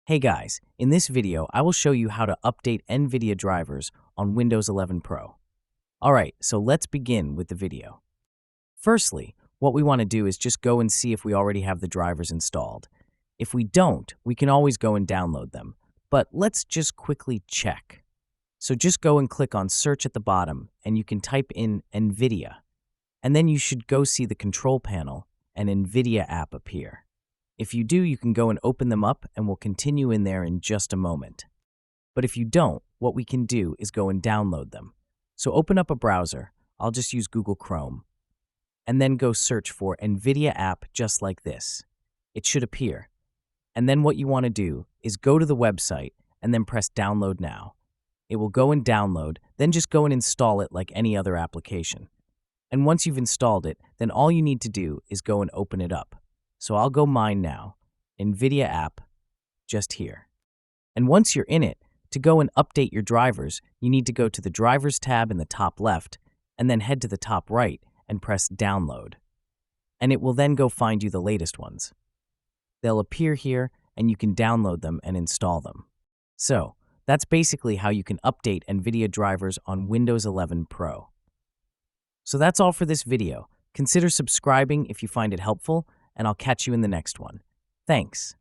Hey guys, in this video, I will show you how to update Nvidia drivers on Windows 11 Pro. Alright, so let's begin with the video. Firstly, what we want to do is just go and see if we already have the drivers installed. If we don't, we can always go and download them, but let's just quickly check. So just go and click on search at the bottom and you can type in Nvidia, and then you should go see the control panel and Nvidia app appear. If you do, you can go and open them up and we'll continue in there in just a moment. But if you don't, what we can do is go and download them. So open up a browser, I'll just use Google Chrome, and then go search for Nvidia app just like this. It should appear. And then what you want to do is go to the website and then press download now. It will go and download, then just go and install it like any other application. And once you've installed it, then all you need to do is go and open it up. So I'll go mine now, Nvidia app, just here. And once you're in it, to go and update your drivers, you need to go to the Drivers tab in the top left, and then head to the top right and press Download. And it will then go find you the latest ones. They'll appear here, and you can download them and install them. So, that's basically how you can update Nvidia drivers on Windows 11 Pro. So that's all for this video. Consider subscribing if you find it helpful, and I'll catch you in the next one. Thanks.